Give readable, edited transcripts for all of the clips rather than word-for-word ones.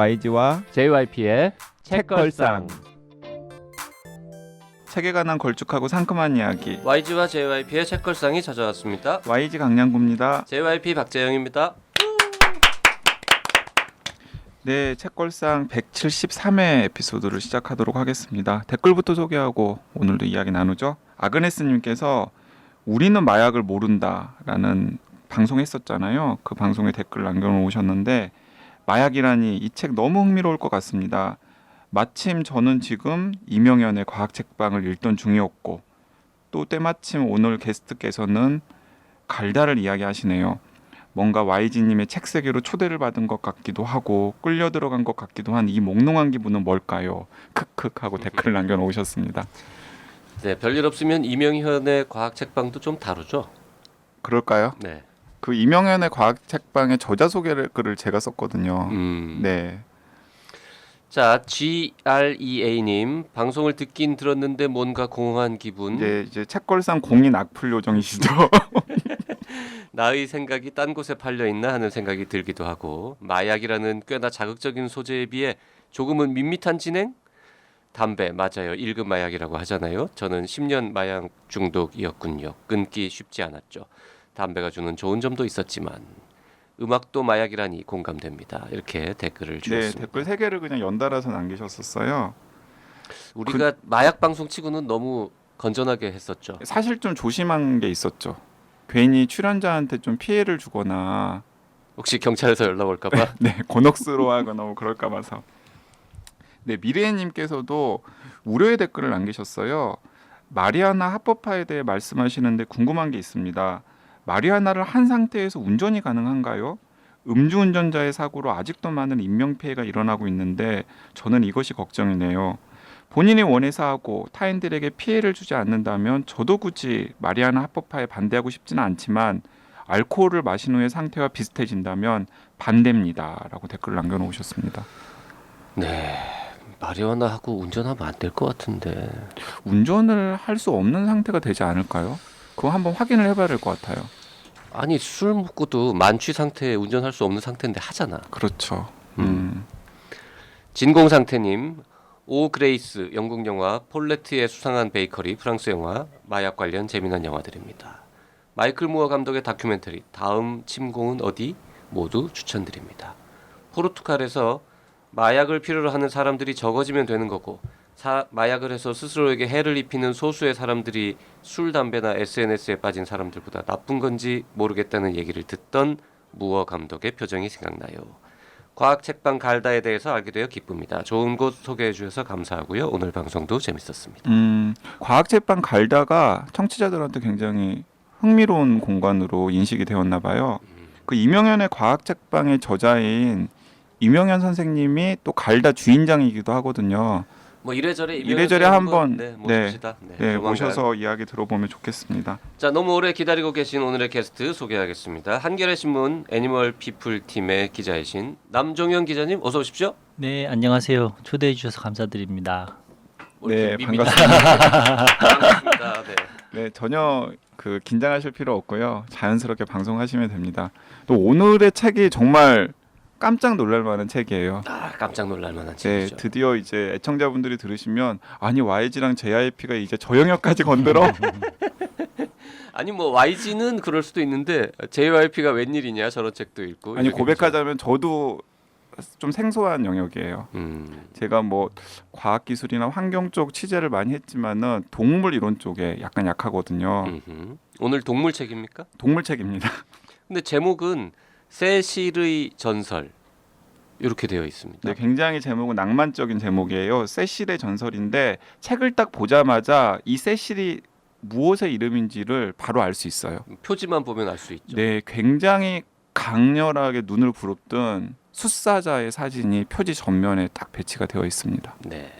YG와 JYP의 책걸상. 책에 관한 걸쭉하고 상큼한 이야기. YG와 JYP의 책걸상이 찾아왔습니다. YG 강량구입니다. JYP 박재영입니다. 네, 책걸상 173회 에피소드를 시작하도록 하겠습니다. 댓글부터 소개하고 오늘도 이야기 나누죠. 아그네스님께서 우리는 마약을 모른다라는 방송했었잖아요. 그 방송에 댓글 남겨놓으셨는데, 마약이라니 이 책 너무 흥미로울 것 같습니다. 마침 저는 지금 이명현의 과학 책방을 읽던 중이었고, 또 때마침 오늘 게스트께서는 갈다를 이야기하시네요. 뭔가 YG님의 책 세계로 초대를 받은 것 같기도 하고 끌려 들어간 것 같기도 한 이 몽롱한 기분은 뭘까요? 크크 하고 댓글을 남겨놓으셨습니다. 네, 별일 없으면 이명현의 과학 책방도 좀 다루죠. 그럴까요? 네. 그 이명현의 과학 책방의 저자 소개글을 제가 썼거든요. 네. 자, GREA님 방송을 듣긴 들었는데 뭔가 공허한 기분. 네, 이제 책걸상 공인 악플 요정이시죠. 나의 생각이 딴 곳에 팔려 있나 하는 생각이 들기도 하고, 마약이라는 꽤나 자극적인 소재에 비해 조금은 밋밋한 진행? 담배, 맞아요. 1급 마약이라고 하잖아요. 저는 10년 마약 중독이었군요. 끊기 쉽지 않았죠. 담배가 주는 좋은 점도 있었지만 음악도 마약이라니 공감됩니다. 이렇게 댓글을 주셨습니다. 네, 댓글 3개를 그냥 연달아서 남기셨었어요. 우리가 마약 방송 치고는 너무 건전하게 했었죠. 사실 좀 조심한 게 있었죠. 괜히 출연자한테 좀 피해를 주거나 혹시 경찰에서 연락 올까 봐. 네, 곤혹스러워하거나 뭐 그럴까 봐서. 네, 미래님께서도 우려의 댓글을 남기셨어요. 마리아나 합법화에 대해 말씀하시는데 궁금한 게 있습니다. 마리아나를 한 상태에서 운전이 가능한가요? 음주운전자의 사고로 아직도 많은 인명피해가 일어나고 있는데 저는 이것이 걱정이네요. 본인이 원해서 하고 타인들에게 피해를 주지 않는다면 저도 굳이 마리아나 합법화에 반대하고 싶지는 않지만 알코올을 마신 후의 상태와 비슷해진다면 반대입니다. 라고 댓글을 남겨놓으셨습니다. 네, 마리화나하고 운전하면 안 될 것 같은데. 운전을 할 수 없는 상태가 되지 않을까요? 그거 한번 확인을 해봐야 될 것 같아요. 아니, 술 먹고도 만취 상태에 운전할 수 없는 상태인데 하잖아. 그렇죠. 진공상태님, 오 그레이스 영국 영화, 폴레트의 수상한 베이커리 프랑스 영화, 마약 관련 재미난 영화들입니다. 마이클 무어 감독의 다큐멘터리 다음 침공은 어디? 모두 추천드립니다. 포르투갈에서 마약을 필요로 하는 사람들이 적어지면 되는 거고, 마약을 해서 스스로에게 해를 입히는 소수의 사람들이 술, 담배나 SNS에 빠진 사람들보다 나쁜 건지 모르겠다는 얘기를 듣던 무어 감독의 표정이 생각나요. 과학 책방 갈다에 대해서 알게 되어 기쁩니다. 좋은 곳 소개해 주셔서 감사하고요. 오늘 방송도 재밌었습니다. 과학 책방 갈다가 청취자들한테 굉장히 흥미로운 공간으로 인식이 되었나 봐요. 그 이명현의 과학 책방의 저자인 이명현 선생님이 또 갈다 주인장이기도 하거든요. 뭐 이래저래 한번 모십시다. 모셔서 이야기 들어보면 좋겠습니다. 자, 너무 오래 기다리고 계신 오늘의 게스트 소개하겠습니다. 한겨레 신문 애니멀 피플 팀의 기자이신 남종현 기자님, 어서 오십시오. 네, 안녕하세요. 초대해 주셔서 감사드립니다. 네, 반갑습니다. 반갑습니다. 네. 네, 전혀 그 긴장하실 필요 없고요. 자연스럽게 방송하시면 됩니다. 또 오늘의 책이 정말 깜짝 놀랄 만한 책이에요. 깜짝 놀랄 만한 네, 책이죠. 드디어 이제 애청자분들이 들으시면 아니 YG랑 JYP가 이제 저 영역까지 건들어? 아니 뭐 YG는 그럴 수도 있는데 JYP가 웬일이냐 저런 책도 읽고. 아니 고백하자면 저도 좀 생소한 영역이에요. 제가 뭐 과학기술이나 환경 쪽 취재를 많이 했지만은 동물 이론 쪽에 약간 약하거든요. 오늘 동물 책입니까? 동물 책입니다. 근데 제목은 세실의 전설 이렇게 되어 있습니다. 네, 굉장히 제목은 낭만적인 제목이에요. 세실의 전설인데 책을 딱 보자마자 이 세실이 무엇의 이름인지를 바로 알 수 있어요. 표지만 보면 알 수 있죠. 네, 굉장히 강렬하게 눈을 부릅뜬 숫사자의 사진이 표지 전면에 딱 배치가 되어 있습니다. 네.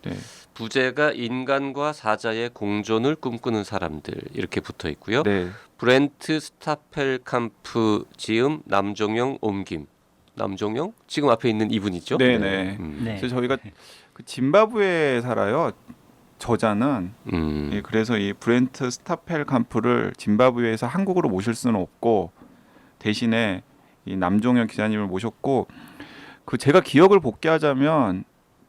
네. 부제가 인간과 사자의 공존을 꿈꾸는 사람들 이렇게 붙어 있고요. 네. 브렌트 스타펠캄프 지음 남종영 옮김. 남종영? 지금 앞에 있는 이분이죠? 네네. 네. 그래서 저희가 그 짐바브웨에 살아요. 저자는 예, 그래서 이 브렌트 스타펠캄프를 짐바브웨에서 한국으로 모실 수는 없고 대신에 이 남종현 기자님을 모셨고 그 제가 기억을 복귀하자면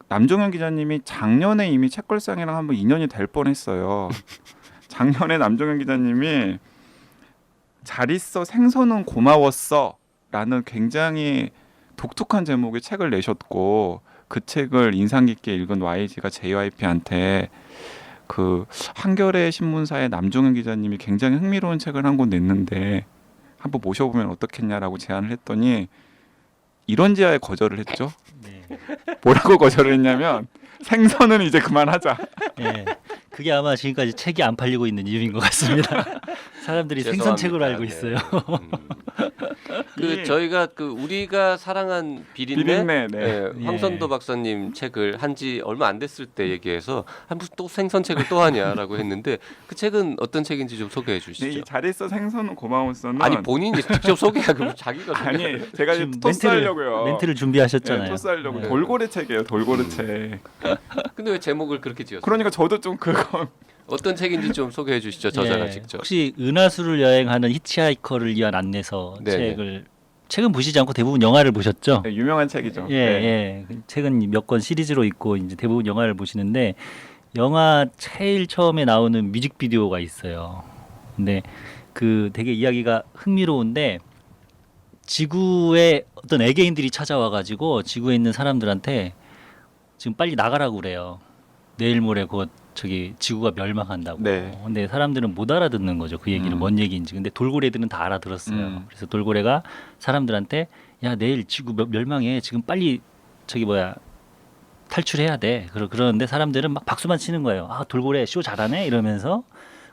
남종현 기자님이 작년에 이미 책걸상이랑 한번 인연이 될 뻔했어요. 작년에 남종현 기자님이 잘 있어 생선은 고마웠어 라는 굉장히 독특한 제목의 책을 내셨고 그 책을 인상 깊게 읽은 YG가 JYP한테 그 한겨레 신문사의 남종현 기자님이 굉장히 흥미로운 책을 한 권 냈는데 한번 모셔보면 어떻겠냐라고 제안을 했더니 이런지하에 거절을 했죠. 네. 뭐라고 거절을 했냐면 생선은 이제 그만하자. 예. 그게 아마 지금까지 책이 안 팔리고 있는 이유인 것 같습니다. 사람들이 생선책으로 알고 있어요. 그 저희가 그 우리가 사랑한 비린내, 비린내, 네. 예, 황선도 박사님 책을 한지 얼마 안 됐을 때 얘기해서 무슨 또 생선책을 또 하냐라고 했는데 그 책은 어떤 책인지 좀 소개해 네, 주시죠. 이 잘 있어 생선은 고마웠어는 아니 본인이 직접 소개하고 자기가 소개. 아니 제가 지금 지금 토스하려고요. 멘트를 준비하셨잖아요. 네, 토스하려고 네. 돌고래 책이에요. 돌고래 책. 근데 왜 제목을 그렇게 지었어요? 그러니까 저도 좀 그거 어떤 책인지 좀 소개해 주시죠. 저자가 예, 직접. 혹시 은하수를 여행하는 히치하이커를 위한 안내서 네네. 책은 보시지 않고 대부분 영화를 보셨죠? 네, 유명한 책이죠. 예, 네. 예. 그 책은 몇 권 시리즈로 있고 이제 대부분 영화를 보시는데 영화 제일 처음에 나오는 뮤직비디오가 있어요. 근데 그 되게 이야기가 흥미로운데 지구에 어떤 외계인들이 찾아와 가지고 지구에 있는 사람들한테 지금 빨리 나가라고 그래요. 내일 모레 곧 저기 지구가 멸망한다고. 네. 근데 사람들은 못 알아듣는 거죠. 그 얘기는 뭔 얘기인지. 근데 돌고래들은 다 알아들었어요. 그래서 돌고래가 사람들한테 야 내일 지구 멸망해. 지금 빨리 저기 뭐야 탈출해야 돼. 그러는데 사람들은 막 박수만 치는 거예요. 아 돌고래 쇼 잘하네 이러면서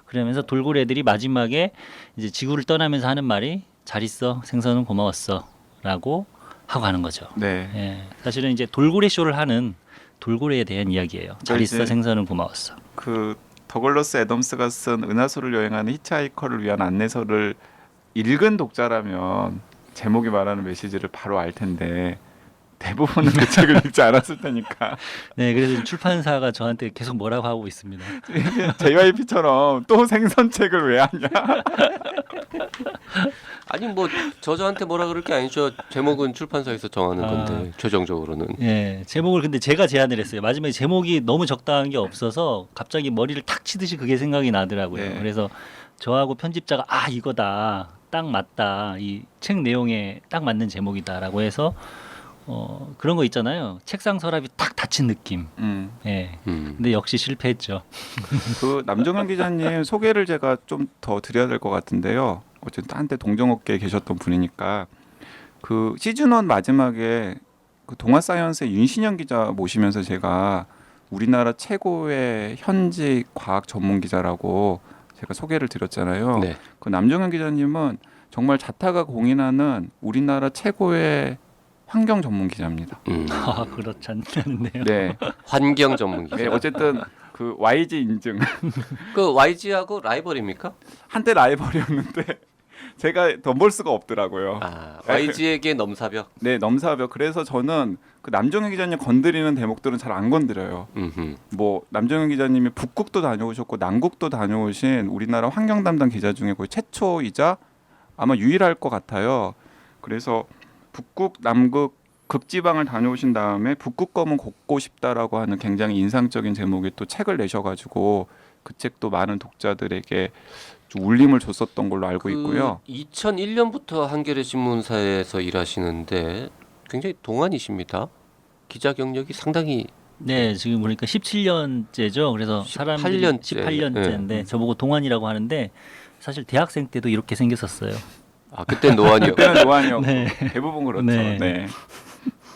그러면서 돌고래들이 마지막에 이제 지구를 떠나면서 하는 말이 잘 있어 생선은 고마웠어라고 하고 가는 거죠. 네. 예, 사실은 이제 돌고래 쇼를 하는 돌고래에 대한 이야기예요. 잘 있어 이제 생선은 고마웠어. 그 더글러스 애덤스가 쓴 은하수를 여행하는 히치하이커를 위한 안내서를 읽은 독자라면 제목이 말하는 메시지를 바로 알 텐데 대부분은 그 책을 읽지 않았을 테니까 네, 그래서 출판사가 저한테 계속 뭐라고 하고 있습니다. JYP처럼 또 생선책을 왜 하냐? 아니 뭐 저자한테 뭐라 그럴 게 아니죠. 제목은 출판사에서 정하는 건데 최종적으로는. 예, 제목을 근데 제가 제안을 했어요. 마지막에 제목이 너무 적당한 게 없어서 갑자기 머리를 탁 치듯이 그게 생각이 나더라고요. 네. 그래서 저하고 편집자가 아 이거다, 딱 맞다, 이 책 내용에 딱 맞는 제목이다라고 해서 그런 거 있잖아요. 책상 서랍이 탁 닫힌 느낌. 예. 근데 역시 실패했죠. 그 남정현 기자님 소개를 제가 좀 더 드려야 될 것 같은데요. 어쨌든 한때 동종업계에 계셨던 분이니까 그 시즌 1 마지막에 그 동아 사이언스의 윤신영 기자 모시면서 제가 우리나라 최고의 현직 과학 전문 기자라고 제가 소개를 드렸잖아요. 네. 그 남정현 기자님은 정말 자타가 공인하는 우리나라 최고의 환경 전문 기자입니다. 아 그렇지 않는데요. 네. 환경 전문 기자. 네, 어쨌든 그 YG 인증 그 YG하고 라이벌입니까? 한때 라이벌이었는데 제가 덤볼 수가 없더라고요. 아, YG에게 넘사벽. 네, 넘사벽. 그래서 저는 그 남정현 기자님 건드리는 대목들은 잘 안 건드려요. 뭐 남정현 기자님이 북극도 다녀오셨고 남극도 다녀오신 우리나라 환경 담당 기자 중에 거의 최초이자 아마 유일할 것 같아요. 그래서 북극, 남극, 극지방을 다녀오신 다음에 북극 검은 걷고 싶다라고 하는 굉장히 인상적인 제목의 또 책을 내셔가지고 그 책도 많은 독자들에게 좀 울림을 줬었던 걸로 알고 있고요. 2001년부터 한겨레 신문사에서 일하시는데 굉장히 동안이십니다. 기자 경력이 상당히 네, 지금 보니까 17년째죠. 그래서 사람들이 18년째인데 저보고 동안이라고 하는데 사실 대학생 때도 이렇게 생겼었어요. 아 그때 노안이요. 그때는 노안이었고 네. 대부분 그렇죠. 네. 네.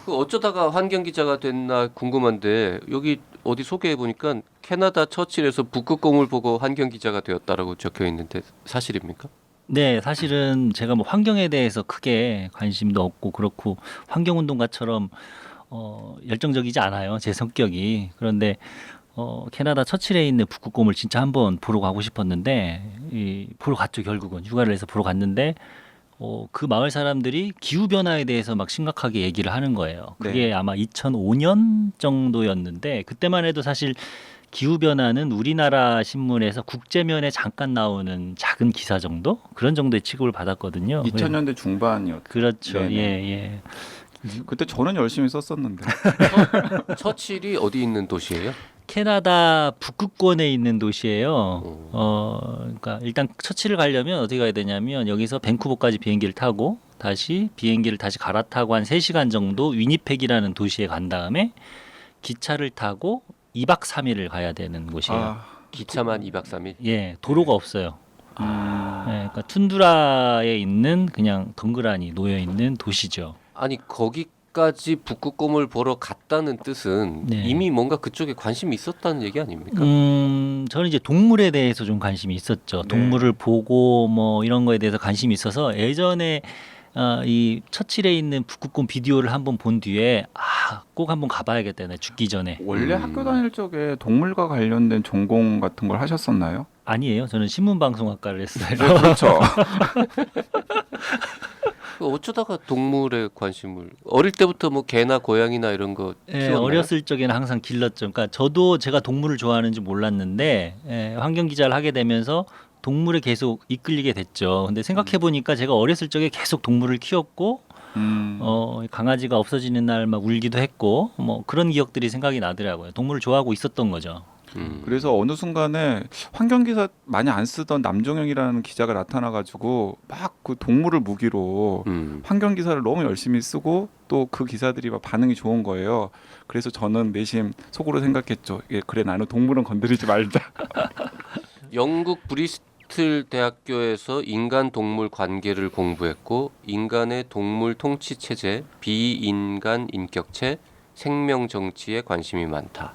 그 어쩌다가 환경 기자가 됐나 궁금한데 여기 어디 소개해 보니까 캐나다 처칠에서 북극곰을 보고 환경 기자가 되었다라고 적혀 있는데 사실입니까? 네, 사실은 제가 뭐 환경에 대해서 크게 관심도 없고 그렇고 환경운동가처럼 열정적이지 않아요. 제 성격이. 그런데 캐나다 처칠에 있는 북극곰을 진짜 한번 보러 가고 싶었는데 보러 갔죠. 결국은 휴가를 내서 보러 갔는데 그 마을 사람들이 기후 변화에 대해서 막 심각하게 얘기를 하는 거예요. 그게 네. 아마 2005년 정도였는데 그때만 해도 사실 기후 변화는 우리나라 신문에서 국제면에 잠깐 나오는 작은 기사 정도 그런 정도의 취급을 받았거든요. 2000년대 중반이었죠. 그렇죠. 네네. 예, 예. 그때 저는 열심히 썼었는데. 처칠이 어디 있는 도시예요? 캐나다 북극권에 있는 도시예요. 그러니까 일단 처치를 가려면 어떻게 가야 되냐면 여기서 밴쿠버까지 비행기를 타고 다시 비행기를 다시 갈아타고 한 3시간 정도 위니펙이라는 도시에 간 다음에 기차를 타고 2박 3일을 가야 되는 곳이에요. 아, 기차만 2박 3일. 예, 도로가 없어요. 예, 그러니까 툰드라에 있는 그냥 덩그라니 놓여 있는 도시죠. 아니 거기까지 북극곰을 보러 갔다는 뜻은 네. 이미 뭔가 그쪽에 관심이 있었다는 얘기 아닙니까? 저는 이제 동물에 대해서 좀 관심이 있었죠. 네. 동물을 보고 뭐 이런 거에 대해서 관심이 있어서 예전에 이 처칠에 있는 북극곰 비디오를 한번 본 뒤에 꼭 한번 가봐야겠다. 내 죽기 전에. 원래 학교 다닐 적에 동물과 관련된 전공 같은 걸 하셨었나요? 아니에요. 저는 신문방송학과를 했어요. 그렇죠. 어쩌다가 동물에 관심을 어릴 때부터 뭐 개나 고양이나 이런 거 예, 키웠나요? 어렸을 적에는 항상 길렀죠. 그러니까 저도 제가 동물을 좋아하는지 몰랐는데 환경 기자를 하게 되면서 동물에 계속 이끌리게 됐죠. 근데 생각해 보니까 제가 어렸을 적에 계속 동물을 키웠고 강아지가 없어지는 날 막 울기도 했고 뭐 그런 기억들이 생각이 나더라고요. 동물을 좋아하고 있었던 거죠. 그래서 어느 순간에 환경 기사 많이 안 쓰던 남종영이라는 기자가 나타나가지고 막 그 동물을 무기로 환경 기사를 너무 열심히 쓰고 또 그 기사들이 막 반응이 좋은 거예요. 그래서 저는 내심 속으로 생각했죠. 그래 나는 동물은 건드리지 말자. 영국 브리스틀 대학교에서 인간 동물 관계를 공부했고 인간의 동물 통치 체제, 비인간 인격체, 생명 정치에 관심이 많다.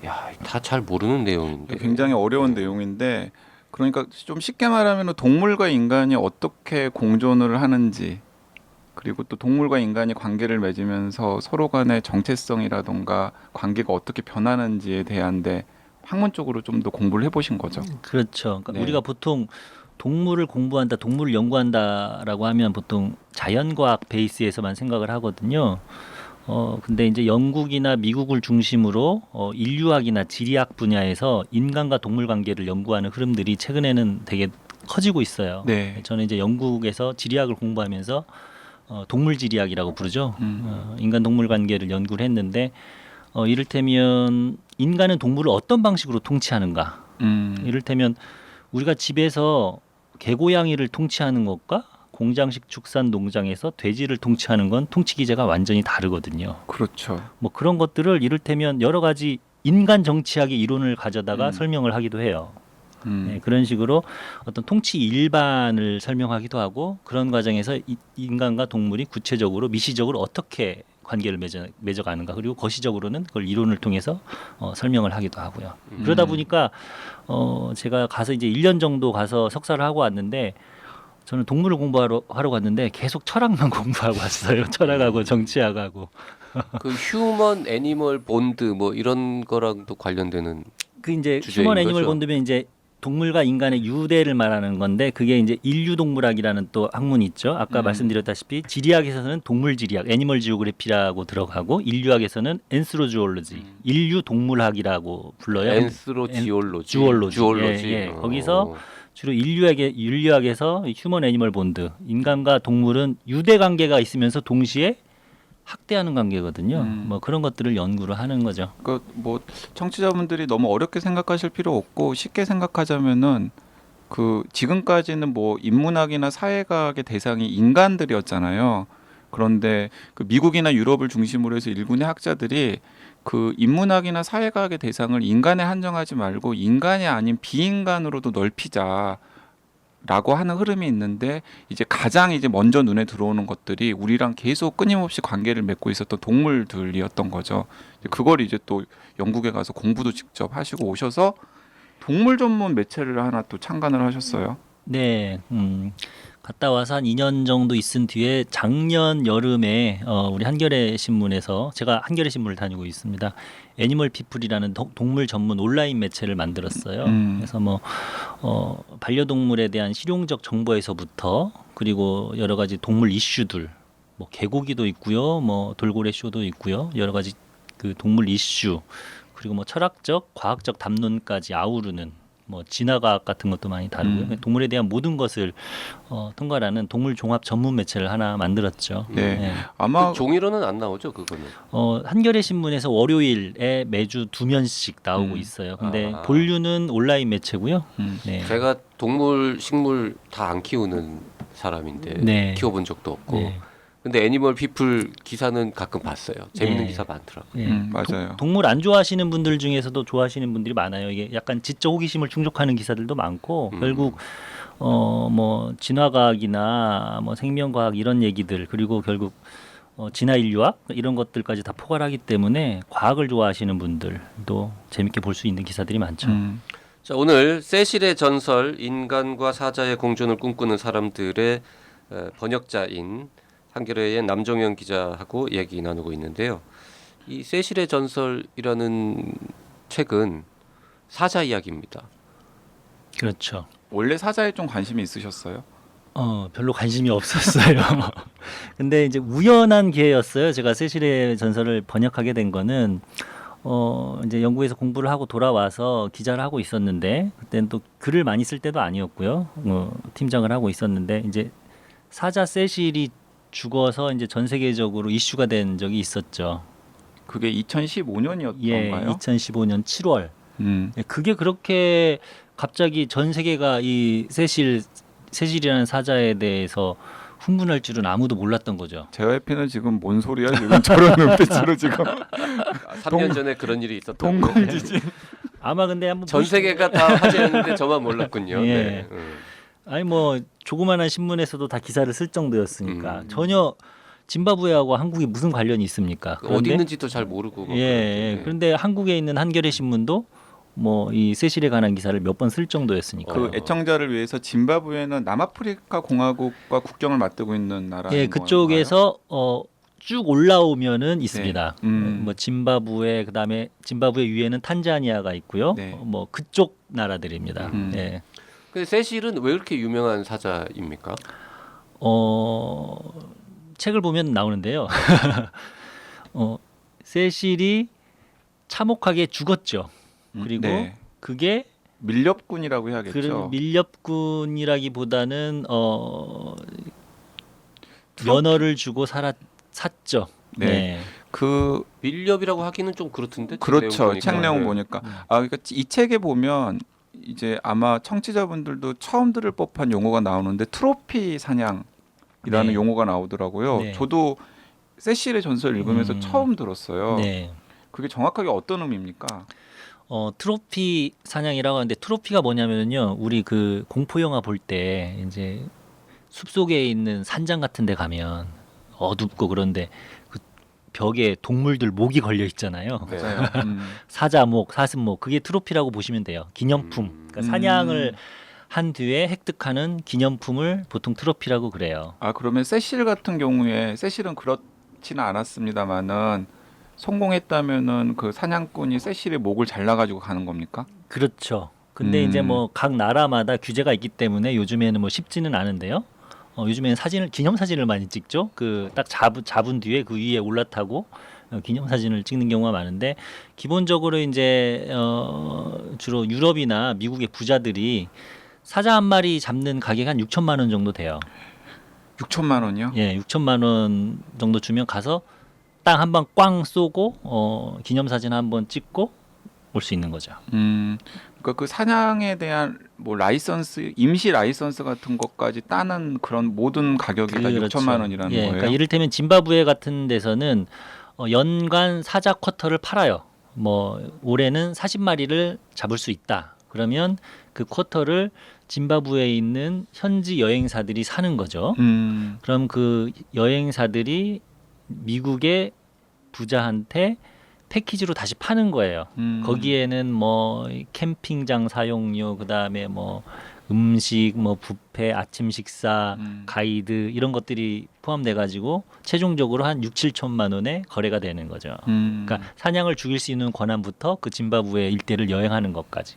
야, 다 잘 모르는 내용인데. 굉장히 어려운 내용인데 그러니까 좀 쉽게 말하면 동물과 인간이 어떻게 공존을 하는지 그리고 또 동물과 인간이 관계를 맺으면서 서로 간의 정체성이라던가 관계가 어떻게 변하는지에 대한데 학문적으로 좀 더 공부를 해보신 거죠. 그렇죠. 그러니까 네. 우리가 보통 동물을 공부한다, 동물을 연구한다라고 하면 보통 자연과학 베이스에서만 생각을 하거든요. 근데 이제 영국이나 미국을 중심으로 인류학이나 지리학 분야에서 인간과 동물 관계를 연구하는 흐름들이 최근에는 되게 커지고 있어요. 네. 저는 이제 영국에서 지리학을 공부하면서 동물 지리학이라고 부르죠. 인간 동물 관계를 연구를 했는데 이를테면 인간은 동물을 어떤 방식으로 통치하는가? 이를테면 우리가 집에서 개고양이를 통치하는 것과 공장식 축산 농장에서 돼지를 통치하는 건 통치 기제가 완전히 다르거든요. 그렇죠. 뭐 그런 것들을 이를테면 여러 가지 인간 정치학의 이론을 가져다가 설명을 하기도 해요. 네, 그런 식으로 어떤 통치 일반을 설명하기도 하고 그런 과정에서 인간과 동물이 구체적으로 미시적으로 어떻게 관계를 맺어가는가 그리고 거시적으로는 그걸 이론을 통해서 설명을 하기도 하고요. 그러다 보니까 제가 가서 이제 1년 정도 가서 석사를 하고 왔는데 저는 동물을 하러 갔는데 계속 철학만 공부하고 왔어요. 철학하고 정치학하고. 그 휴먼 애니멀 본드 뭐 이런 거랑도 관련되는 그 이제 주제인 휴먼 애니멀 거죠? 본드면 이제 동물과 인간의 유대를 말하는 건데 그게 이제 인류동물학이라는 또 학문이 있죠. 아까 말씀드렸다시피 지리학에서는 동물지리학, 애니멀 지오그래피라고 들어가고 인류학에서는 엔스로주올로지, 인류동물학이라고 불러요. 엔스로지올로지. 주올로지. 예. 거기서 주로 인류학에서 휴먼 애니멀 본드, 인간과 동물은 유대 관계가 있으면서 동시에 학대하는 관계거든요. 뭐 그런 것들을 연구를 하는 거죠. 그 뭐 청취자분들이 너무 어렵게 생각하실 필요 없고 쉽게 생각하자면은 그 지금까지는 뭐 인문학이나 사회과학의 대상이 인간들이었잖아요. 그런데 그 미국이나 유럽을 중심으로 해서 일군의 학자들이 그 인문학이나 사회과학의 대상을 인간에 한정하지 말고 인간이 아닌 비인간으로도 넓히자. 라고 하는 흐름이 있는데 이제 가장 이제 먼저 눈에 들어오는 것들이 우리랑 계속 끊임없이 관계를 맺고 있었던 동물들이었던 거죠. 그걸 이제 또 영국에 가서 공부도 직접 하시고 오셔서 동물 전문 매체를 하나 또 창간을 하셨어요. 네, 갔다 와서 한 2년 정도 있은 뒤에 작년 여름에 우리 한겨레 신문에서 제가 한겨레 신문을 다니고 있습니다. 애니멀 피플이라는 동물 전문 온라인 매체를 만들었어요. 그래서 뭐 반려동물에 대한 실용적 정보에서부터 그리고 여러 가지 동물 이슈들, 뭐 개고기도 있고요, 뭐 돌고래 쇼도 있고요, 여러 가지 그 동물 이슈 그리고 뭐 철학적, 과학적 담론까지 아우르는 뭐 진화과학 같은 것도 많이 다루고요. 동물에 대한 모든 것을 통과하는 동물 종합 전문 매체를 하나 만들었죠. 네. 아마 그 종이로는 안 나오죠, 그거는. 한겨레 신문에서 월요일에 매주 2면씩 나오고 있어요. 근데 본류는 온라인 매체고요. 네. 제가 동물, 식물 다 안 키우는 사람인데 네. 키워본 적도 없고. 네. 근데 애니멀 피플 기사는 가끔 봤어요. 재밌는 네. 기사 많더라고요. 예. 맞아요. 동물 안 좋아하시는 분들 중에서도 좋아하시는 분들이 많아요. 이게 약간 지적 호기심을 충족하는 기사들도 많고 결국 뭐 진화과학이나 뭐 생명과학 이런 얘기들 그리고 결국 진화 인류학 이런 것들까지 다 포괄하기 때문에 과학을 좋아하시는 분들도 재밌게 볼 수 있는 기사들이 많죠. 자, 오늘 세실의 전설 인간과 사자의 공존을 꿈꾸는 사람들의 번역자인 한겨레의 남정현 기자하고 얘기 나누고 있는데요. 이 세실의 전설이라는 책은 사자 이야기입니다. 그렇죠. 원래 사자에 좀 관심이 있으셨어요? 별로 관심이 없었어요. 근데 이제 우연한 기회였어요. 제가 세실의 전설을 번역하게 된 거는 이제 영국에서 공부를 하고 돌아와서 기자를 하고 있었는데 그때는 또 글을 많이 쓸 때도 아니었고요. 팀장을 하고 있었는데 이제 사자 세실이 죽어서 이제 전 세계적으로 이슈가 된 적이 있었죠. 그게 2015년이었던가요? 예, 2015년 7월. 예, 그게 그렇게 갑자기 전 세계가 이 세실이라는 사자에 대해서 흥분할 줄은 아무도 몰랐던 거죠. JYP는 지금 뭔 소리야? 지금 저런 눈빛으로 지금 3년 전에 그런 일이 있었던 동공지진. 아마 근데 한번 전 세계가 다 화제였는데 저만 몰랐군요. 예. 네. 아니 뭐 조그마한 신문에서도 다 기사를 쓸 정도였으니까 음. 전혀 짐바브웨하고 한국이 무슨 관련이 있습니까? 어디 있는지도 잘 모르고. 막 예. 그런데. 그런데 한국에 있는 한겨레 신문도 뭐 이 세실에 관한 기사를 몇 번 쓸 정도였으니까. 그 애청자를 위해서 짐바브웨는 남아프리카 공화국과 국경을 맞대고 있는 나라인 예, 그쪽에서 쭉 올라오면은 있습니다. 네. 뭐 짐바브웨 그다음에 짐바브웨 위에는 탄자니아가 있고요. 네. 뭐 그쪽 나라들입니다. 예. 근데 세실은 왜 이렇게 유명한 사자입니까? 책을 보면 나오는데요. 세실이 참혹하게 죽었죠. 그리고 네. 그게 밀렵군이라고 해야겠죠. 그런 밀렵군이라기보다는 면허를 주고 샀죠. 네. 네. 그 밀렵이라고 하기는 좀 그렇던데. 그렇죠. 책 내용 네. 보니까 그러니까 이 책에 보면 이제 아마 청취자분들도 처음 들을 법한 용어가 나오는데 트로피 사냥이라는 네. 용어가 나오더라고요. 네. 저도 세실의 전설 읽으면서 처음 들었어요. 네. 그게 정확하게 어떤 의미입니까? 트로피 사냥이라고 하는데 트로피가 뭐냐면요. 우리 그 공포 영화 볼 때 이제 숲속에 있는 산장 같은 데 가면 어둡고 그런데 그 벽에 동물들 목이 걸려 있잖아요. 네. 맞아요. 사자목, 사슴목 그게 트로피라고 보시면 돼요. 기념품. 그러니까 사냥을 한 뒤에 획득하는 기념품을 보통 트로피라고 그래요. 그러면 세실 같은 경우에 세실은 그렇지는 않았습니다만은 성공했다면은 그 사냥꾼이 세실의 목을 잘라가지고 가는 겁니까? 그렇죠. 근데 이제 뭐 각 나라마다 규제가 있기 때문에 요즘에는 뭐 쉽지는 않은데요. 요즘에는 기념 사진을 많이 찍죠. 그 딱 잡은 뒤에 그 위에 올라타고 기념 사진을 찍는 경우가 많은데 기본적으로 이제 주로 유럽이나 미국의 부자들이 사자 한 마리 잡는 가격이 한 6천만 원 정도 돼요. 6천만 원이요? 예, 6천만 원 정도 주면 가서 땅 한 방 꽝 쏘고 기념 사진 한 번 찍고 올 수 있는 거죠. 그러니까 그 사냥에 대한 뭐 라이선스, 임시 라이선스 같은 것까지 따는 그런 모든 가격이 다 그렇죠. 6천만 원이라는 예, 거예요. 그러니까 이를테면 짐바브웨 같은 데서는 연간 사자 쿼터를 팔아요. 뭐 올해는 40마리를 잡을 수 있다. 그러면 그 쿼터를 짐바브웨에 있는 현지 여행사들이 사는 거죠. 그럼 그 여행사들이 미국의 부자한테 패키지로 다시 파는 거예요. 거기에는 뭐 캠핑장 사용료, 그다음에 뭐 음식, 뭐 뷔페, 아침 식사, 가이드 이런 것들이 포함돼 가지고 최종적으로 한 6, 7천만 원에 거래가 되는 거죠. 그러니까 사냥을 죽일 수 있는 권한부터 그 짐바브웨 일대를 여행하는 것까지.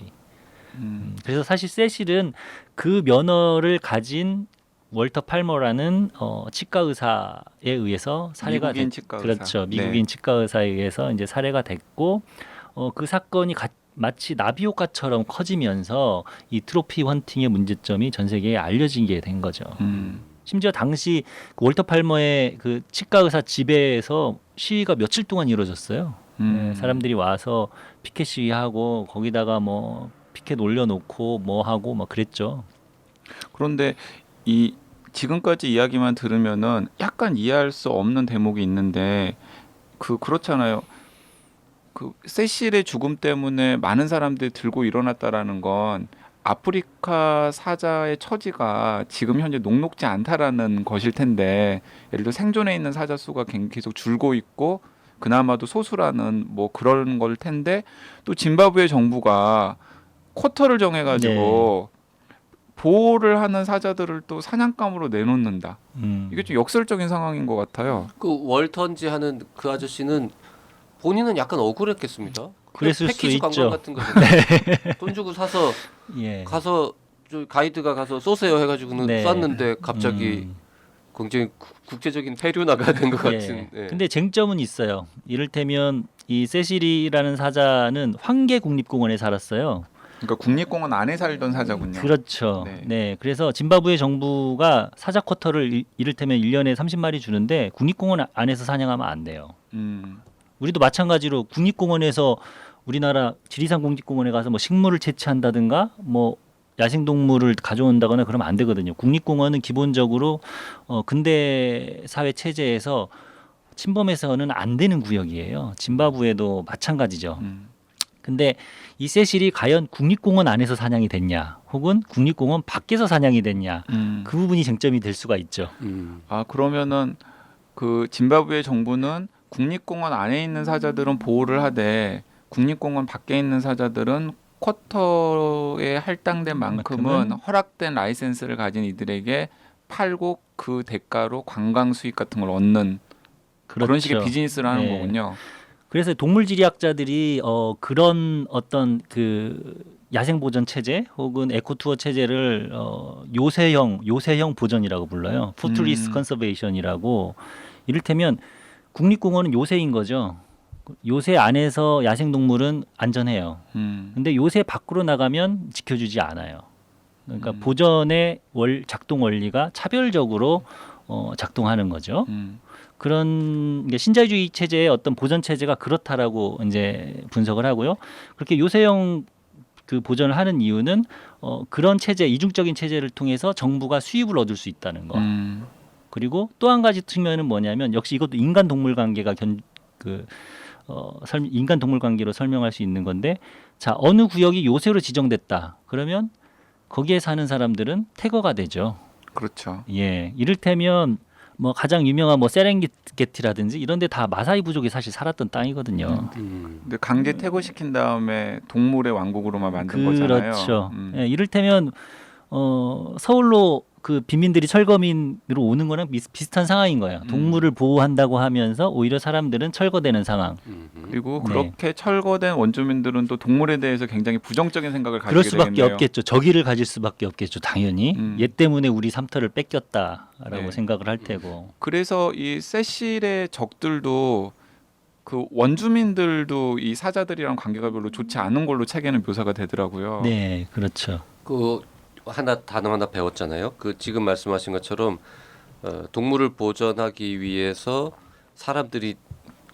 그래서 사실 세실은 그 면허를 가진 월터 팔머라는 치과 의사에 의해서 살해가 미국인 치과 의사. 그렇죠. 미국인 치과 의사에 의해서 이제 살해가 됐고 그 사건이 마치 나비 효과처럼 커지면서 이 트로피 헌팅의 문제점이 전 세계에 알려지게 된 거죠. 심지어 당시 그 월터 팔머의 그 치과 의사 집에서 시위가 며칠 동안 이루어졌어요. 네, 사람들이 와서 피켓 시위하고 거기다가 뭐 피켓 올려놓고 뭐 하고 막 그랬죠. 그런데 이 지금까지 이야기만 들으면은 약간 이해할 수 없는 대목이 있는데 그렇잖아요. 그 세실의 죽음 때문에 많은 사람들이 들고 일어났다라는 건 아프리카 사자의 처지가 지금 현재 녹록지 않다라는 것일 텐데 예를 들어 생존해 있는 사자 수가 계속 줄고 있고 그나마도 소수라는 뭐 그런 걸 텐데 또 짐바브웨 정부가 쿼터를 정해가지고 보호를 하는 사자들을 또 사냥감으로 내놓는다. 이게 좀 역설적인 상황인 것 같아요. 그 월턴지 하는 그 아저씨는 본인은 약간 억울했겠습니다. 그랬을 패키지 수 관광 있죠. 같은 거 돈 주고 사서 예. 가서 저 가이드가 가서 쏘세요 해가지고는 네. 쐈는데 갑자기 굉장히 국제적인 폐류나가 된 것 예. 같은. 예. 근데 쟁점은 있어요. 이를테면 이 세실이라는 사자는 황계 국립공원에 살았어요. 그러니까 국립공원 안에 살던 사자군요. 그렇죠. 네. 네. 그래서 짐바브웨 정부가 사자 쿼터를 이를테면 1년에 30마리 주는데 국립공원 안에서 사냥하면 안 돼요. 우리도 마찬가지로 국립공원에서 우리나라 지리산 국립공원에 가서 뭐 식물을 채취한다든가 뭐 야생동물을 가져온다거나 그러면 안 되거든요. 국립공원은 기본적으로 근대 사회 체제에서 침범해서는 안 되는 구역이에요. 짐바브웨도 마찬가지죠. 근데 이 세실이 과연 국립공원 안에서 사냥이 됐냐 혹은 국립공원 밖에서 사냥이 됐냐 그 부분이 쟁점이 될 수가 있죠. 아 그러면은 그 짐바브웨 정부는 국립공원 안에 있는 사자들은 보호를 하되 국립공원 밖에 있는 사자들은 쿼터에 할당된 만큼은 허락된 라이센스를 가진 이들에게 팔고 그 대가로 관광 수익 같은 걸 얻는 그렇죠. 그런 식의 비즈니스를 하는 네. 거군요. 그래서 동물지리학자들이 그런 어떤 그 야생 보전 체제 혹은 에코투어 체제를 요새형 보전이라고 불러요. 푸트리스 컨서베이션이라고. 이를테면 국립공원은 요새인 거죠. 요새 안에서 야생 동물은 안전해요. 근데 요새 밖으로 나가면 지켜주지 않아요. 그러니까 보전의 작동 원리가 차별적으로 작동하는 거죠. 그런 신자유주의 체제의 어떤 보전 체제가 그렇다라고 이제 분석을 하고요. 그렇게 요새형 그 보전을 하는 이유는 그런 체제, 이중적인 체제를 통해서 정부가 수입을 얻을 수 있다는 거. 그리고 또 한 가지 측면은 뭐냐면 역시 이것도 인간 동물 관계가 인간 동물 관계로 설명할 수 있는 건데, 자 어느 구역이 요새로 지정됐다. 그러면 거기에 사는 사람들은 태거가 되죠. 그렇죠. 예, 이를테면 뭐 가장 유명한 뭐 세렝게티라든지 이런데 다 마사이 부족이 사실 살았던 땅이거든요. 근데 강제 퇴거시킨 다음에 동물의 왕국으로만 만든 거잖아요. 그렇죠. 예, 이를테면 서울로 그 빈민들이 철거민으로 오는 거랑 비슷한 상황인 거예요. 동물을 보호한다고 하면서 오히려 사람들은 철거되는 상황. 그리고 네. 그렇게 철거된 원주민들은 또 동물에 대해서 굉장히 부정적인 생각을 가지게 그럴 수밖에 되겠네요. 없겠죠. 적의를 가질 수밖에 없겠죠. 당연히. 얘 때문에 우리 삼터를 뺏겼다라고 네. 생각을 할 테고. 그래서 이 세실의 적들도 그 원주민들도 이 사자들이랑 관계가 별로 좋지 않은 걸로 책에는 묘사가 되더라고요. 네, 그렇죠. 그 단어 하나 배웠잖아요. 그 지금 말씀하신 것처럼 동물을 보전하기 위해서 사람들이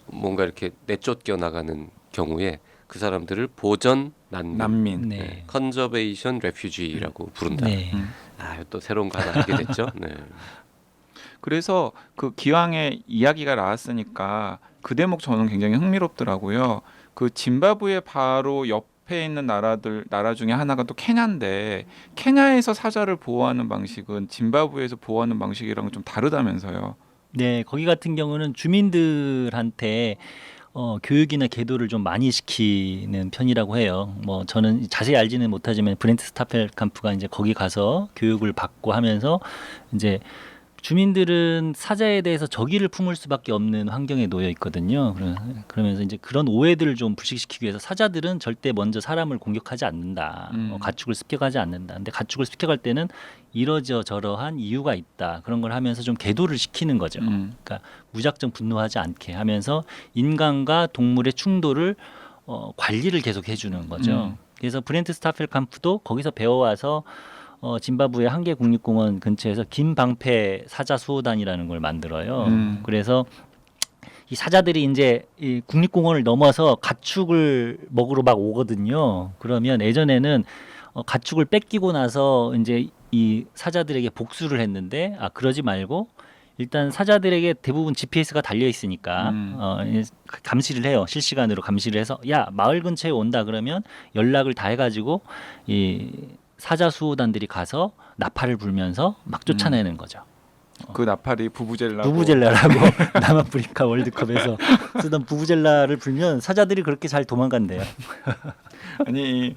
뭔가 이렇게 내쫓겨 나가는 경우에 그 사람들을 보전 난민, 네. 컨저베이션 레퓨지라고 부른다. 네. 또 새로운 거 하나 알게 됐죠. 네. 그래서 그 기왕에 이야기가 나왔으니까 그 대목 저는 굉장히 흥미롭더라고요. 그 짐바브웨 바로 옆에 있는 나라 중에 하나가 또 케냐인데 케냐에서 사자를 보호하는 방식은 짐바브웨에서 보호하는 방식이랑은 좀 다르다면서요. 네, 거기 같은 경우는 주민들한테 교육이나 계도를 좀 많이 시키는 편이라고 해요. 뭐 저는 자세히 알지는 못하지만 브렌트 스타펠캄프가 이제 거기 가서 교육을 받고 하면서 이제 주민들은 사자에 대해서 적의를 품을 수밖에 없는 환경에 놓여 있거든요. 그러면서 이제 그런 오해들을 좀 불식시키기 위해서 사자들은 절대 먼저 사람을 공격하지 않는다. 가축을 습격하지 않는다. 근데 가축을 습격할 때는 이러저러한 이유가 있다. 그런 걸 하면서 좀 계도를 시키는 거죠. 그러니까 무작정 분노하지 않게 하면서 인간과 동물의 충돌을 관리를 계속 해주는 거죠. 그래서 브렌트 스타펠캄프도 거기서 배워와서 짐바브웨 한계 국립공원 근처에서 김방패 사자 수호단이라는 걸 만들어요. 그래서 이 사자들이 이제 이 국립공원을 넘어서 가축을 먹으러 막 오거든요. 그러면 예전에는 가축을 뺏기고 나서 이제 이 사자들에게 복수를 했는데 그러지 말고 일단 사자들에게 대부분 GPS가 달려 있으니까 감시를 해요. 실시간으로 감시를 해서 야 마을 근처에 온다 그러면 연락을 다 해가지고 이 사자 수호단들이 가서 나팔을 불면서 막 쫓아내는 거죠. 그 나팔이 부부젤라고. 부부젤라라고 남아프리카 월드컵에서 쓰던 부부젤라를 불면 사자들이 그렇게 잘 도망간대요. 아니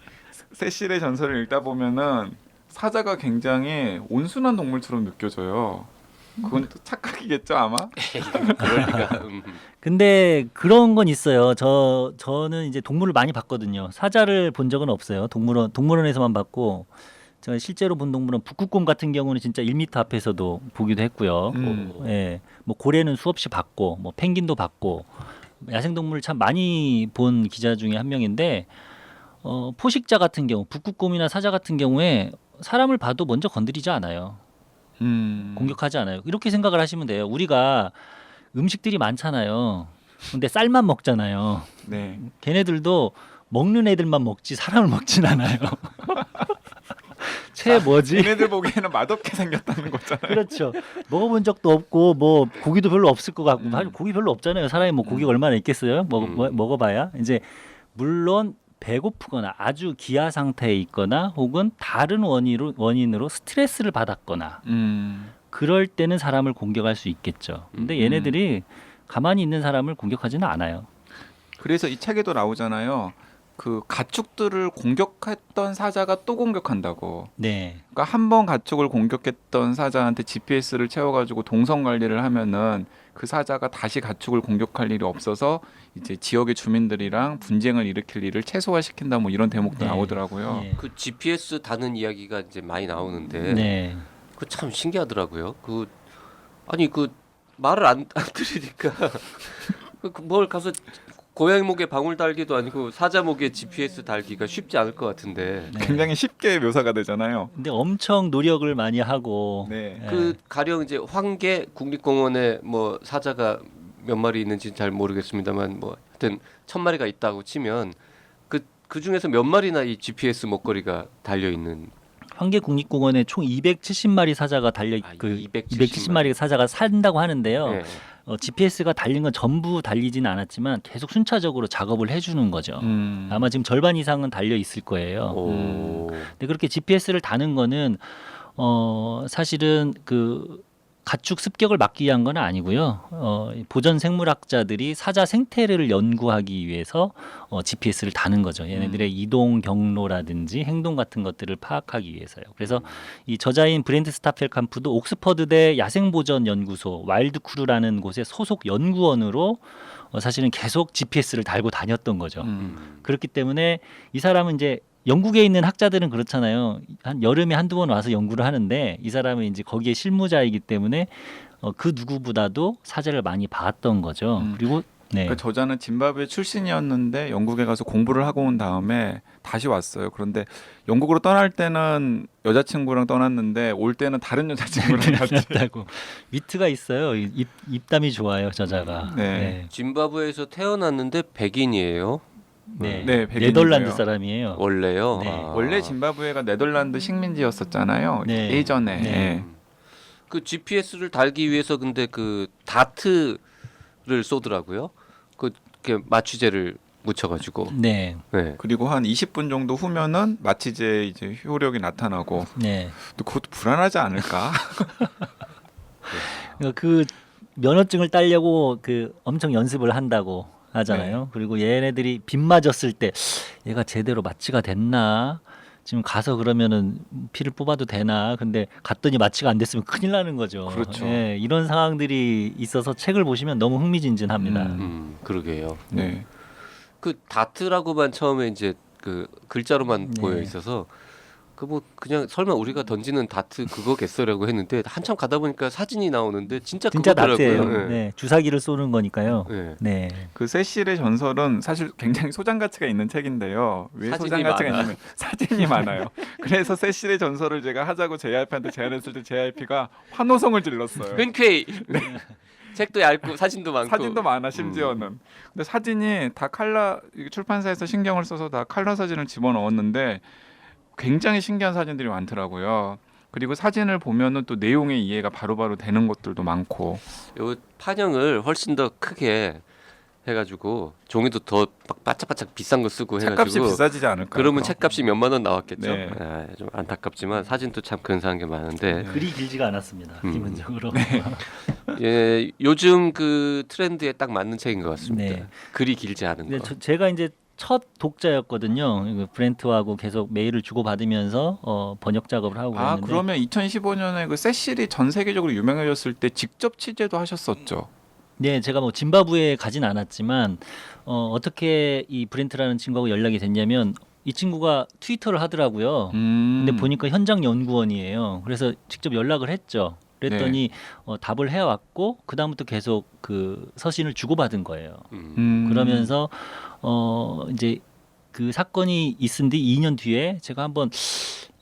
세실의 전설을 읽다 보면은 사자가 굉장히 온순한 동물처럼 느껴져요. 그건 또 착각이겠죠 아마. 그럴 리가. 근데 그런 건 있어요. 저는 이제 동물을 많이 봤거든요. 사자를 본 적은 없어요. 동물원에서만 봤고 제가 실제로 본 동물은 북극곰 같은 경우는 진짜 1m 앞에서도 보기도 했고요. 예, 뭐 고래는 수없이 봤고, 뭐 펭귄도 봤고, 야생동물을 참 많이 본 기자 중에 한 명인데 포식자 같은 경우, 북극곰이나 사자 같은 경우에 사람을 봐도 먼저 건드리지 않아요. 공격하지 않아요. 이렇게 생각을 하시면 돼요. 우리가 음식들이 많잖아요. 근데 쌀만 먹잖아요. 네. 걔네들도 먹는 애들만 먹지 사람을 먹진 않아요. 쟤 뭐지? 얘네들 보기에는 맛없게 생겼다는 거잖아요. 그렇죠. 먹어본 적도 없고 뭐 고기도 별로 없을 것 같고 사실 고기 별로 없잖아요. 사람이 뭐 고기가 얼마나 있겠어요? 먹어봐야 이제 물론 배고프거나 아주 기아 상태에 있거나 혹은 다른 원인으로 스트레스를 받았거나 그럴 때는 사람을 공격할 수 있겠죠. 근데 얘네들이 가만히 있는 사람을 공격하지는 않아요. 그래서 이 책에도 나오잖아요. 그 가축들을 공격했던 사자가 또 공격한다고. 네. 그러니까 한 번 가축을 공격했던 사자한테 GPS를 채워가지고 동선 관리를 하면은 그 사자가 다시 가축을 공격할 일이 없어서 이제 지역의 주민들이랑 분쟁을 일으킬 일을 최소화시킨다 뭐 이런 대목도 네. 나오더라고요. 네. 그 GPS 다는 이야기가 이제 많이 나오는데 네. 그 참 신기하더라고요. 아니 그 말을 안 들으니까 뭘 가서 고양이 목에 방울 달기도 아니고 사자 목에 GPS 달기가 쉽지 않을 것 같은데. 네. 굉장히 쉽게 묘사가 되잖아요. 근데 엄청 노력을 많이 하고 네. 그 가령 이제 황계 국립공원에 뭐 사자가 몇 마리 있는지 잘 모르겠습니다만 뭐 하여튼 1000마리가 있다고 치면 그 중에서 몇 마리나 이 GPS 목걸이가 달려 있는. 황계 국립공원에 총 270마리 사자가 달려 270마리 사자가 산다고 하는데요. 네. GPS가 달린 건 전부 달리지는 않았지만 계속 순차적으로 작업을 해주는 거죠. 아마 지금 절반 이상은 달려 있을 거예요. 근데 그렇게 GPS를 다는 거는 사실은 그 가축 습격을 막기 위한 건 아니고요. 보전 생물학자들이 사자 생태를 연구하기 위해서 GPS를 다는 거죠. 얘네들의 이동 경로라든지 행동 같은 것들을 파악하기 위해서요. 그래서 이 저자인 브렌트 스타펠캄프도 옥스퍼드대 야생보전연구소 와일드크루라는 곳의 소속 연구원으로 사실은 계속 GPS를 달고 다녔던 거죠. 그렇기 때문에 이 사람은 이제 영국에 있는 학자들은 그렇잖아요. 한 여름에 한두 번 와서 연구를 하는데 이 사람은 이제 거기에 실무자이기 때문에 그 누구보다도 사자를 많이 봤던 거죠. 그리고 네. 그러니까 저자는 짐바브웨 출신이었는데 영국에 가서 공부를 하고 온 다음에 다시 왔어요. 그런데 영국으로 떠날 때는 여자친구랑 떠났는데 올 때는 다른 여자친구랑 갔지. 다고 위트가 있어요. 입담이 좋아요, 저자가. 네. 짐바브웨에서 태어났는데 백인이에요. 네. 네, 백인이고요. 네덜란드 사람이에요. 원래요. 네. 원래 짐바브웨가 네덜란드 식민지였었잖아요. 네. 예전에. 네. 그 GPS를 달기 위해서 근데 그 다트를 쏘더라고요. 그게 마취제를 묻혀가지고. 네. 네. 그리고 한 20분 정도 후면은 마취제 이제 효력이 나타나고. 네. 또 그것도 불안하지 않을까? 그 면허증을 따려고 그 엄청 연습을 한다고 하잖아요. 네. 그리고 얘네들이 빗 맞았을 때 얘가 제대로 마취가 됐나? 지금 가서 그러면은 피를 뽑아도 되나? 근데 갔더니 마취가 안 됐으면 큰일 나는 거죠. 그렇죠. 예, 이런 상황들이 있어서 책을 보시면 너무 흥미진진합니다. 그러게요. 네. 그 다트라고만 처음에 이제 그 글자로만 네. 보여 있어서 그 뭐 그냥 설마 우리가 던지는 다트 그거겠어라고 했는데 한참 가다 보니까 사진이 나오는데 진짜 그거더라고요. 나트예요. 네, 주사기를 쏘는 거니까요. 네. 네. 그 세실의 전설은 사실 굉장히 소장 가치가 있는 책인데요. 왜 사진이 소장 가치가 많아. 있냐면 사진이 많아요. 그래서 세실의 전설을 제가 하자고 JYP한테 제안했을 때 JYP가 환호성을 질렀어요. 흔쾌히 책도 얇고 사진도 많고 사진도 많아 심지어는. 근데 사진이 다 칼라 출판사에서 신경을 써서 다 칼라 사진을 집어넣었는데 굉장히 신기한 사진들이 많더라고요. 그리고 사진을 보면은 또 내용의 이해가 바로바로 되는 것들도 많고. 요 판형을 훨씬 더 크게 해가지고 종이도 더 막 바짝바짝 비싼 거 쓰고 책값이 해가지고 비싸지지 않을까? 그러면 책값이 몇만 원 나왔겠죠. 네. 아, 좀 안타깝지만 사진도 참 근사한 게 많은데 글이 길지가 않았습니다. 기본적으로. 예, 요즘 그 트렌드에 딱 맞는 책인 것 같습니다. 네. 글이 길지 않은 근데 거. 제가 이제 첫 독자였거든요. 이거 브렌트하고 계속 메일을 주고 받으면서 번역 작업을 하고 아 그랬는데 그러면 2015년에 그 세실이 전 세계적으로 유명해졌을 때 직접 취재도 하셨었죠. 네, 제가 뭐 짐바브웨에 가진 않았지만 어떻게 이 브렌트라는 친구하고 연락이 됐냐면 이 친구가 트위터를 하더라고요. 근데 보니까 현장 연구원이에요. 그래서 직접 연락을 했죠. 그랬더니 답을 해왔고 그 다음부터 계속 그 서신을 주고받은 거예요. 그러면서 이제 그 사건이 있은 뒤 2년 뒤에 제가 한번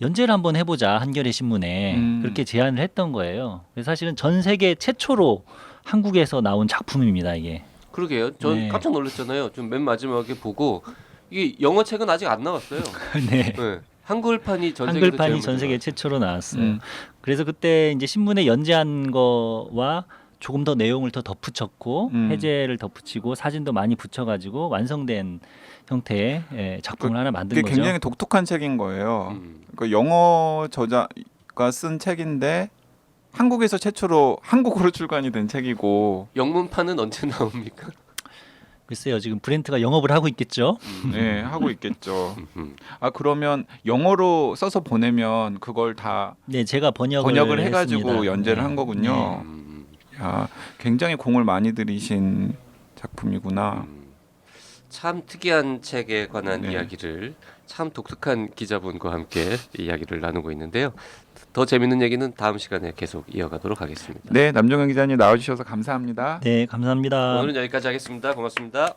연재를 한번 해보자 한겨레 신문에 그렇게 제안을 했던 거예요. 그래서 사실은 전 세계 최초로 한국에서 나온 작품입니다 이게. 그러게요. 전 네. 깜짝 놀랐잖아요. 좀 맨 마지막에 보고 이게 영어 책은 아직 안 나왔어요. 네. 네. 한글판이 전 세계에서 한글판이 제일 전 먼저 세계 최초로 나왔어요. 음. 그래서 그때 이제 신문에 연재한 거와 조금 더 내용을 더 덧붙였고 해제를 덧붙이고 사진도 많이 붙여가지고 완성된 형태의 작품을 하나 만든 이게 거죠. 굉장히 독특한 책인 거예요. 음. 그 영어 저자가 쓴 책인데 한국에서 최초로 한국어로 출간이 된 책이고, 영문판은 언제 나옵니까? 글쎄요, 지금 브렌트가 영업을 하고 있겠죠. 네 하고 있겠죠. 음. 아 그러면 영어로 써서 보내면 그걸 다 네, 제가 번역을 해가지고 했습니다. 연재를 네. 한 거군요. 야 굉장히 공을 많이 들이신 작품이구나. 참 특이한 책에 관한 네. 이야기를 참 독특한 기자분과 함께 이야기를 나누고 있는데요. 더 재밌는 얘기는 다음 시간에 계속 이어가도록 하겠습니다. 네 남정현 기자님 나와주셔서 감사합니다. 네, 감사합니다. 오늘은 여기까지 하겠습니다. 고맙습니다.